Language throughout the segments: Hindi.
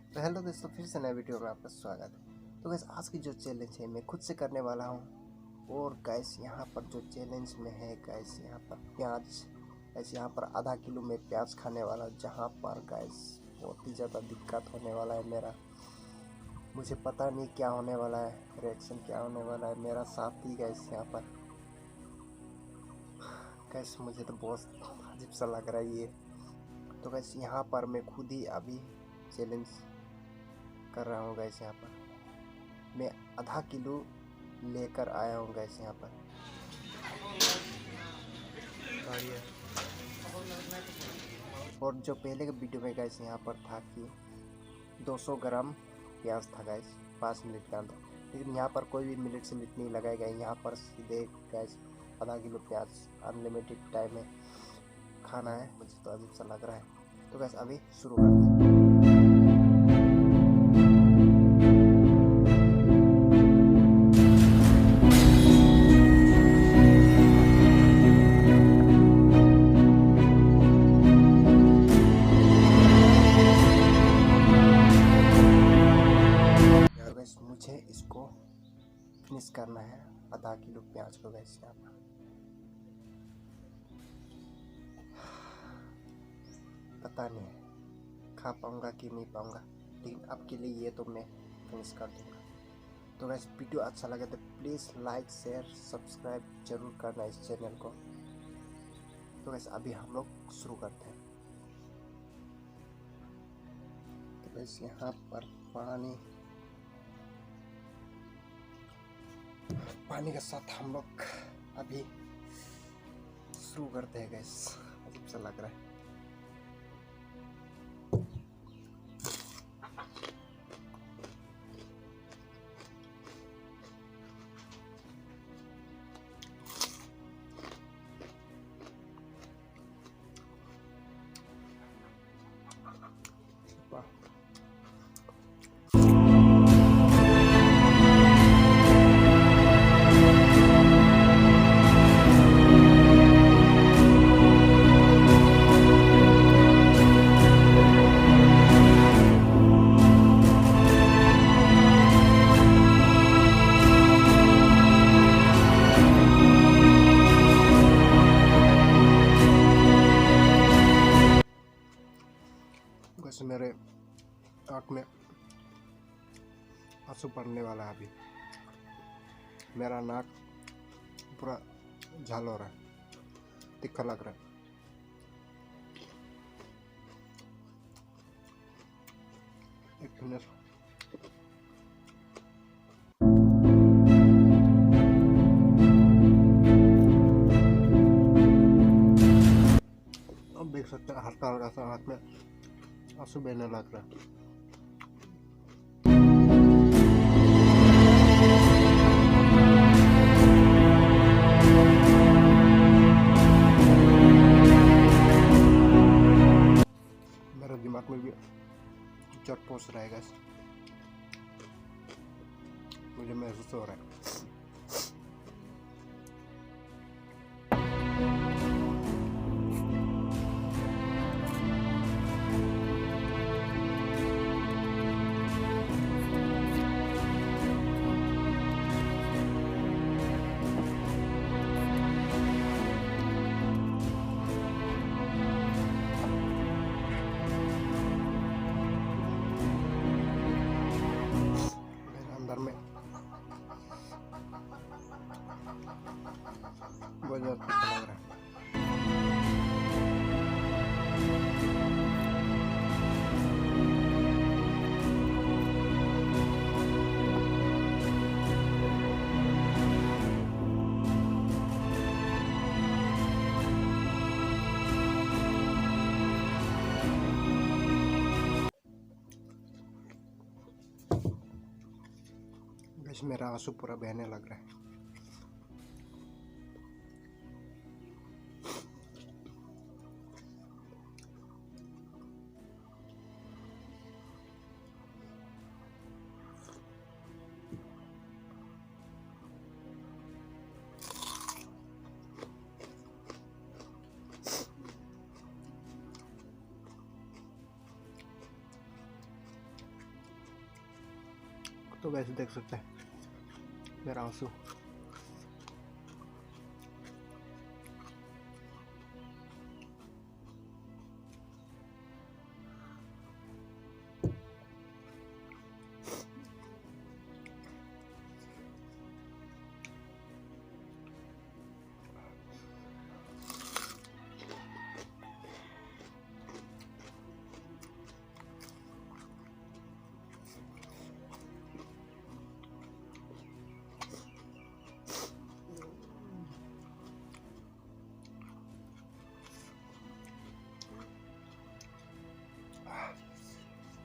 तो हेलो दोस्तों, फिर से नए वीडियो में आपका स्वागत है। तो गैस आज की जो चैलेंज है मैं खुद से करने वाला हूँ। और गैस यहाँ पर जो चैलेंज में है गैस यहाँ पर प्याज, गैस यहाँ पर आधा किलो में प्याज खाने वाला, जहाँ पर गैस बहुत ही ज़्यादा दिक्कत होने वाला है मेरा। मुझे पता नहीं क्या होने वाला है, रिएक्शन क्या होने वाला है मेरा साथी गैस यहाँ पर। गैस मुझे तो बहुत अजीब सा लग रहा है ये। तो गैस यहाँ पर मैं खुद ही अभी चैलेंज कर रहा हूँ गैस। यहाँ पर मैं आधा किलो लेकर आया हूँ गैस यहाँ पर। और जो पहले के वीडियो में गैस यहाँ पर था कि 200 ग्राम प्याज था गैस 5 मिनट का अंदर, लेकिन यहाँ पर कोई भी मिनट से मिनट नहीं लगाएगा। यहाँ पर सीधे गैस आधा किलो प्याज अनलिमिटेड टाइम में खाना है। मुझे तो अजीब सा लग रहा है। तो गैस अभी शुरू करते हैं। मुझे इसको फिनिश करना है, आधा किलो प्याज को गैस। यहाँ पर पता नहीं खा पाऊँगा कि नहीं पाऊँगा, लेकिन अब के लिए ये तो मैं फिनिश कर दूँगा। तो गैस वीडियो अच्छा लगे तो प्लीज़ लाइक शेयर सब्सक्राइब जरूर करना इस चैनल को। तो गैस अभी हम लोग शुरू करते हैं। तो गैस यहाँ पर पानी के साथ हम लोग अभी शुरू करते हैं गैस। अजीब सा लग रहा है। बस मेरे आँख में आंसू पड़ने वाला है। अभी मेरा नाक पूरा झाल हो रहा है, तीखा लग रहा है। एक मिनट। अब देख सकते हैं हल्का हल्का सा हाथ में आंसू बहने लग रहा है। मेरे दिमाग में भी चोट पहुंच रहा है गैस, मुझे महसूस हो रहा है। अंदर में बहुत ज़्यादा अच्छा लग रहा है। गैस मेरा आंसू पूरा बहने लग रहा है। तो वैसे देख सकते हैं मेरा आंसू।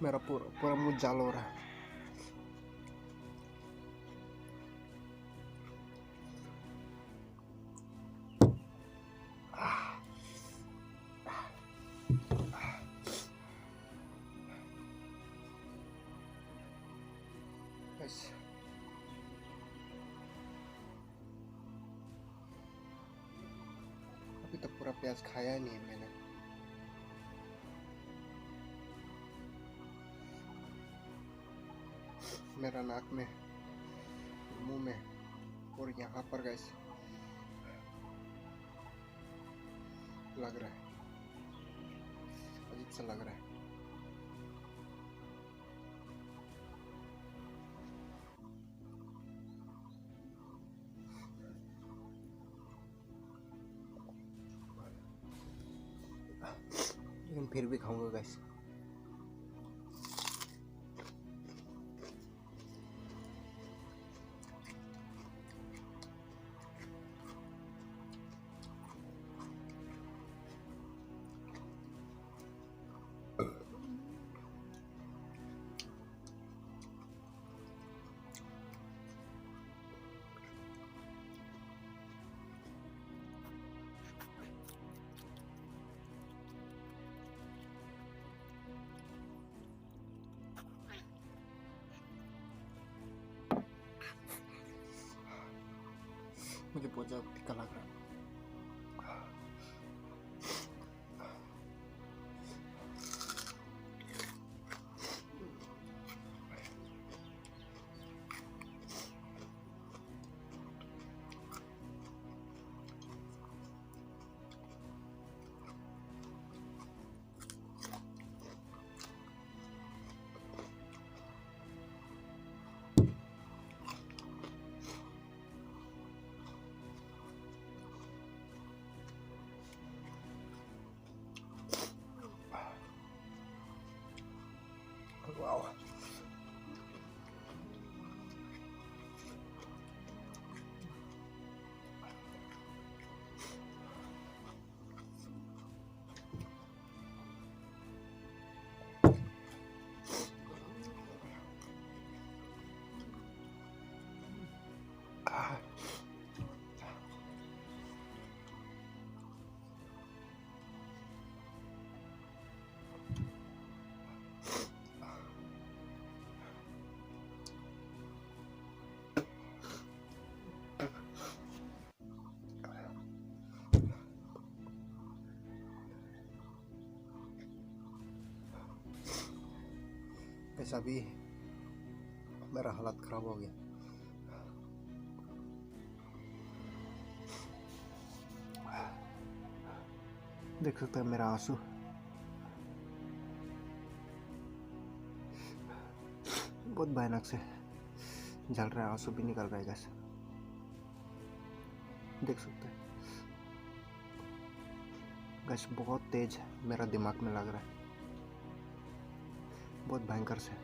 मेरा पूरा पूरा मुंह जाल हो रहा है। अभी तक पूरा प्याज खाया नहीं है मैंने। मेरा नाक में, मुंह में और यहाँ पर गैस लग रहा है, अजीब सा लग रहा है। लेकिन फिर भी खाऊंगा गैस। मुझे बहुत ज़्यादा तीखा लग रहा है। वाओ, ऐसा भी मेरा हालत खराब हो गया। देख सकते हैं मेरा आंसू। बहुत भयानक से जल रहा है, आंसू भी निकल रहा है गैस, देख सकते हैं गैस। बहुत तेज मेरा दिमाग में लग रहा है, बहुत भयंकर से।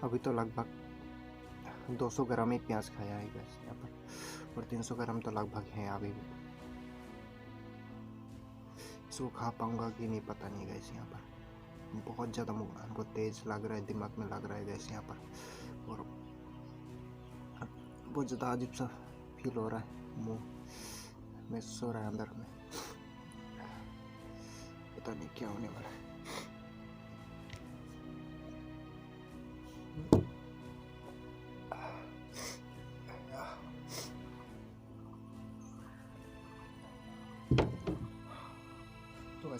अभी तो लगभग 200 ग्राम ही प्याज खाया है गैस यहाँ पर, और 300 ग्राम तो लगभग है अभी भी। इसको खा पाऊंगा कि नहीं पता नहीं गैस। यहाँ पर बहुत ज़्यादा हमको तेज लग रहा है, दिमाग में लग रहा है गैस यहाँ पर, और बहुत ज़्यादा अजीब सा फील हो रहा है, मुंह में सो रहा है अंदर में, पता नहीं क्या होने वाला है।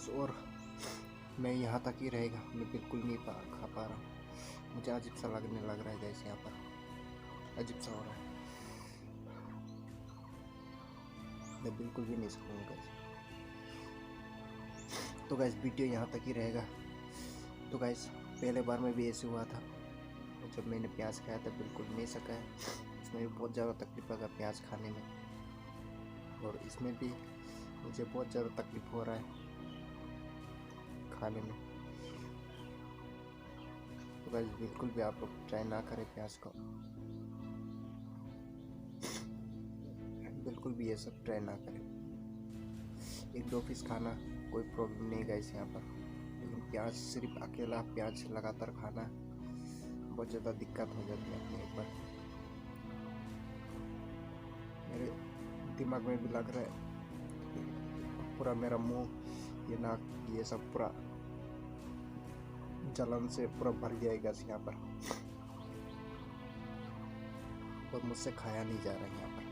बस। और मैं यहाँ तक ही रहेगा, मैं बिल्कुल नहीं खा पा रहा हूँ। मुझे अजीब सा लगने लग रहा है गैस, यहाँ पर अजीब सा हो रहा है। मैं बिल्कुल भी नहीं सकूँगा गैस। तो गैस वीडियो यहाँ तक ही रहेगा। तो गैस पहले बार में भी ऐसे हुआ था, जब मैंने प्याज खाया था बिल्कुल नहीं सका है। इसमें भी बहुत ज़्यादा तकलीफ लगा प्याज खाने में, और इसमें भी मुझे बहुत ज़्यादा तकलीफ हो रहा है खाने में। तो गाइस बिल्कुल भी आप लोग ट्राई ना करें प्याज को, बिल्कुल भी ये सब ट्राई ना करें। एक दो पीस खाना कोई प्रॉब्लम नहीं गाइस यहाँ पर, लेकिन प्याज सिर्फ अकेला प्याज लगातार खाना बहुत ज़्यादा दिक्कत हो जाती है अपने ऊपर। मेरे दिमाग में भी लग रहा है, पूरा मेरा मुंह, ये नाक, ये सब पूरा जलन से पूरा भर गया है गैस यहाँ पर, और मुझसे खाया नहीं जा रहा है यहाँ पर,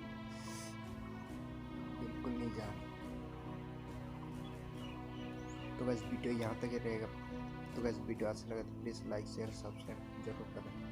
बिल्कुल नहीं जा रहा। तो बस वीडियो यहाँ तक ही रहेगा। तो बस वीडियो अच्छा लगा तो प्लीज़ लाइक शेयर सब्सक्राइब जरूर करें।